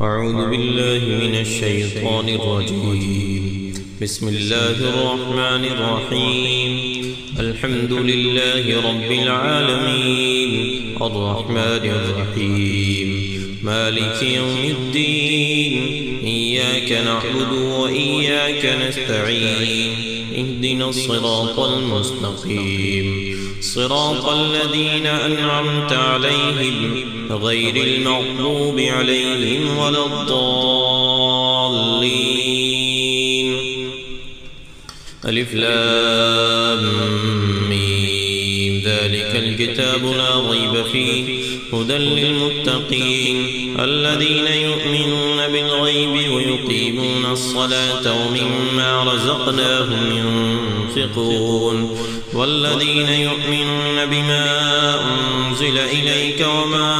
أعوذ بالله من الشيطان الرجيم. بسم الله الرحمن الرحيم. الحمد لله رب العالمين الرحمن الرحيم مالك يوم الدين. إياك نعبد وإياك نستعين. اهدنا الصراط المستقيم صراط الذين أنعمت عليهم غير المغضوب عليهم ولا الضالين. ألف لام ميم. ذلك الكتاب لا ريب فيه هدى للمتقين الذين يؤمنون بالغيب ويقيمون الصلاة ومما رزقناهم ينفقون والذين يؤمنون بما أنزل إليك وما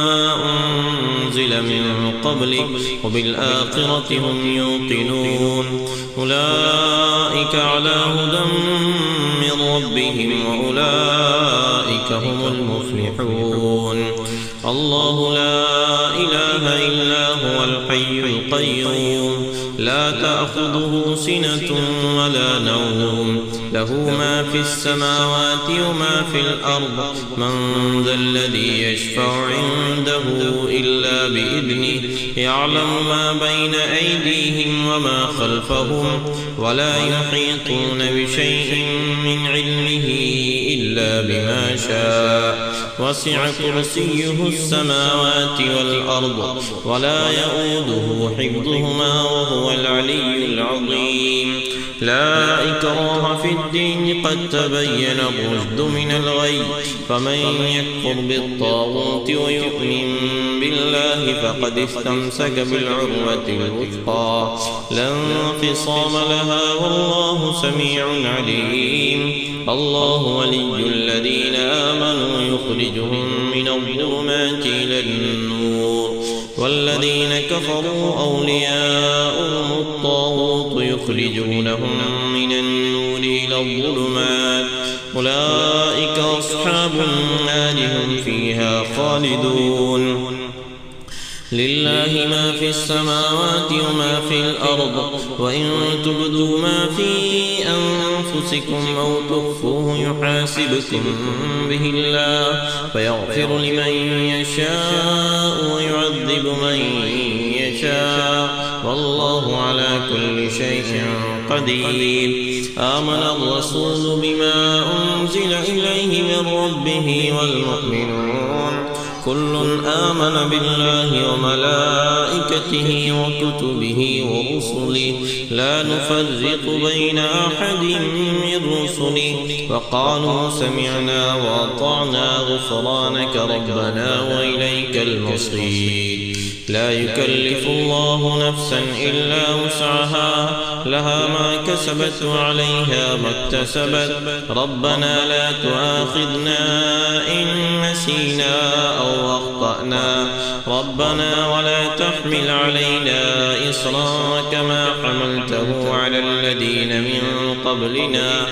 أنزل من قبلك وبالآخرة هم يوقنون أولئك على هدى من ربهم وأولئك هم المفلحون. الله لا إله إلا هو الحي القيوم لا تأخذه سنة ولا نوم له ما في السماوات وما في الأرض. من ذا الذي يشفع عنده إلا بإذنه يعلم ما بين أيديهم وما خلفهم ولا يحيطون بشيء من علمه إلا بما شاء. وسع كرسيه السماوات والأرض ولا يؤوده حفظهما وهو العلي العظيم. لا إكراه في الدين قد تبين الرشد من الغي. فمن يكفر بالطاغوت ويؤمن بالله فقد استمسك بالعروة الوثقى لا انفصام لها والله سميع عليم. الله ولي الذين آمنوا يخرجهم من الظلمات إلى النور والذين كفروا أولياؤهم الطاغوت يخرجونهم من النور إلى الظلمات أولئك أصحاب النار هم فيها خالدون. لله ما في السماوات وما في الأرض وإن تبدوا ما في أنفسكم أو تخفوه يحاسبكم به الله فيغفر لمن يشاء ويعذب من يشاء والله على كل شيء قدير. آمن الرسول بما أنزل إليه من ربه والمؤمنون كل آمن بالله وملائكته وكتبه ورسله لا نفرق بين أحد من رسله وقالوا سمعنا وأطعنا غفرانك ربنا وإليك المصير. لا يكلف الله نفسا إلا وسعها لها ما كسبت وعليها ما اكتسبت. ربنا لا تؤاخذنا إن نسينا أو أخطأنا ربنا ولا تحمل علينا إصرا كما حملته على الذين من قبلنا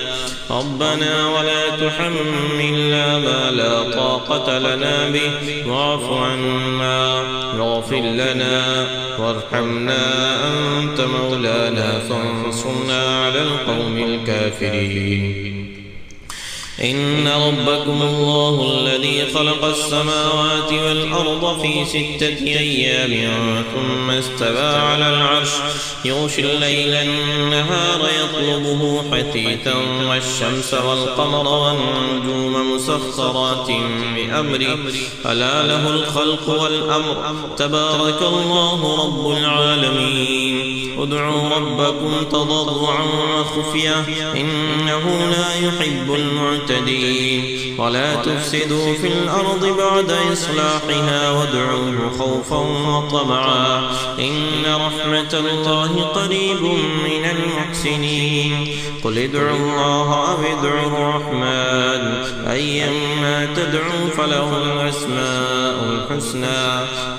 ربنا ولا تحملنا ما لا طاقة لنا به واعف عنا واغفر لنا وارحمنا أنت مولانا فانصرنا على القوم الكافرين. إن ربكم الله الذي خلق السماوات والأرض في 6 أيام ثم استوى على العرش يغشي الليل النهار يطلبه حثيثا والشمس والقمر والنجوم مسخرات بأمره ألا له الخلق والأمر تبارك الله رب العالمين. ادعوا ربكم تضرعا وخفية إنه لا يحب المعتدين. ولا تفسدوا في الأرض بعد إصلاحها وادعوه خوفا وطمعا إن رحمة الله قريب من المحسنين. قل ادعوا الله أو ادعوا الرحمن أيما تدعوا فله الأسماء الحسنى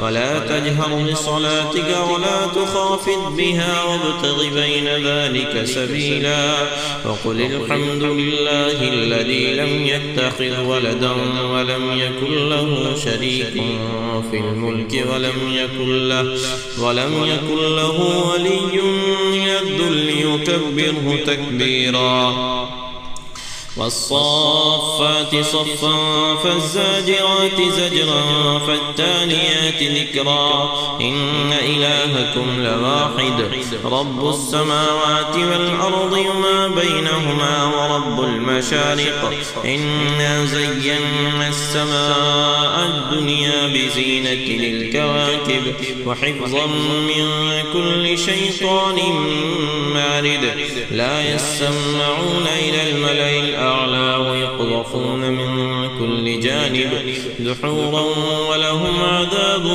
ولا تجهر بصلاتك ولا تخافت بها وابتغ بين ذلك سبيلا. وقل الحمد لله الذي الذي لم يتخذ ولدا ولم يكن له شريك في الملك ولم يكن له ولي من الذل يكبره تكبيرا والصافات صفا فالزاجرات زجرا فالتاليات ذكرا إن إلهكم لواحد رب السماوات والأرض وما بينهما ورب المشارق إنا زينا السماء الدنيا بزينة للكواكب وحفظا من كل شيطان مارد لا يسمعون إلى الملأ الأعلى ويقذفون من كل جانب دحورا ولهم عذاب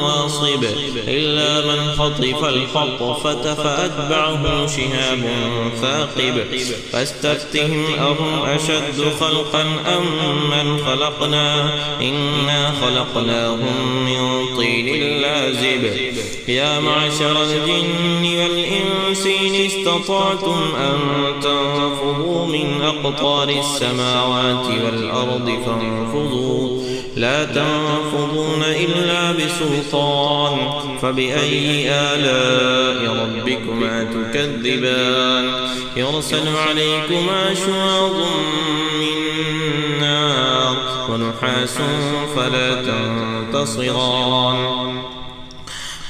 واصب إلا من خطف الخطفة فأتبعه شهاب ثاقب فاستفتهم أهم أشد خلقا أم من خلقنا إنا خلقناهم من طين لازب يا معشر الجن والإنس إن استطعتم أن تنفذوا من أقطار السماوات والأرض فانفذوا لا تنفذون إلا بسلطان فبأي آلاء ربكما تكذبان يرسل عليكما شواظ من نار ونحاس فلا تنتصران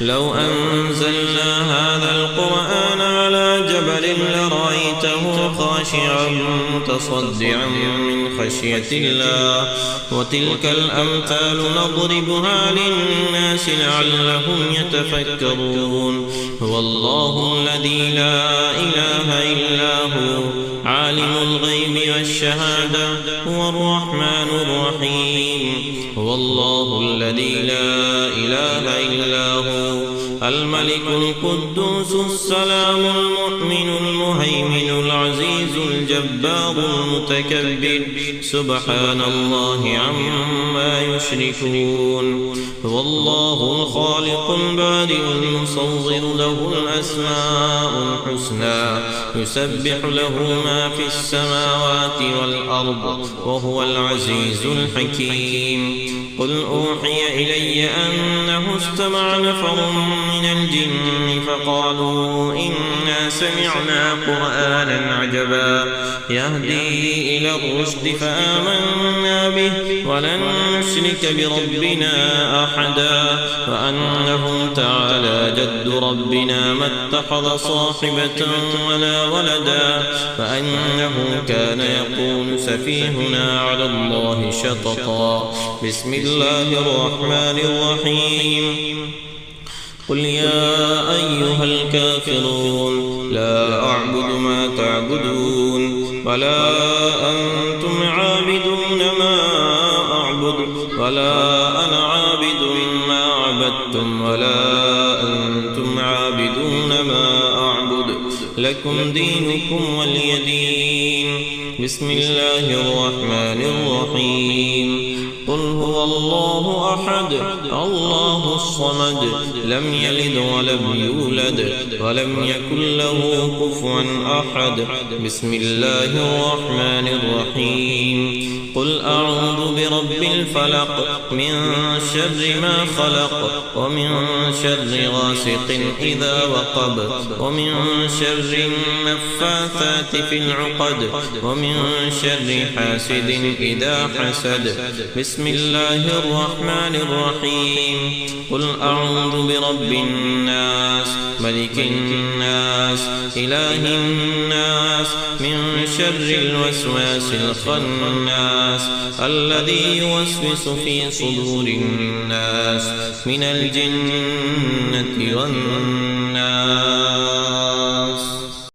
لو أنزلنا هذا القرآن على جبل لرأيته خاشعا متصدعا من خشية الله وتلك الأمثال نضربها للناس لعلهم يتفكرون هو الله الذي لا إله إلا هو عالم الغيب والشهادة هو الرحمن الرحيم هو الله الذي لا إله إلا هو الملك القدوس السلام المؤمن المهيمن العزيز الجبار المتكبر سبحان الله عما يشركون هو الله الخالق البارئ المصور له الأسماء الحسنى يسبح له ما في السماوات والأرض وهو العزيز الحكيم قل أوحي إلي أنه استمع نفر من الجن فقالوا إنا سمعنا قرآنا عجبا يهدي إلى الرشد فآمنا به ولن نشرك بربنا أحدا وأنه تعالى جد ربنا ما اتخذ صاحبة ولا ولدا فأنه كان يقول سفيهنا على الله شططا بسم الله الرحمن الرحيم قل يا أيها الكافرون لا أعبد ما تعبدون ولا أنتم عابدون ما أعبد ولا أنا عابد ما عبدتم ولا أنتم عابدون ما أعبد لكم دينكم ولي دين بسم الله الرحمن الرحيم قل هو الله أحد الله الصمد لم يلد ولم يولد ولم يكن له كفوا أحد بسم الله الرحمن الرحيم قل أعوذ برب الفلق من شر ما خلق ومن شر غاسق إذا وقب ومن شر النفاثات في العقد ومن شر حاسد إذا حسد بسم الله الرحمن الرحيم قل أعوذ برب الناس ملك الناس إله الناس من شر الوسواس الخناس الذي يوسوس في صدور الناس من الجنة والناس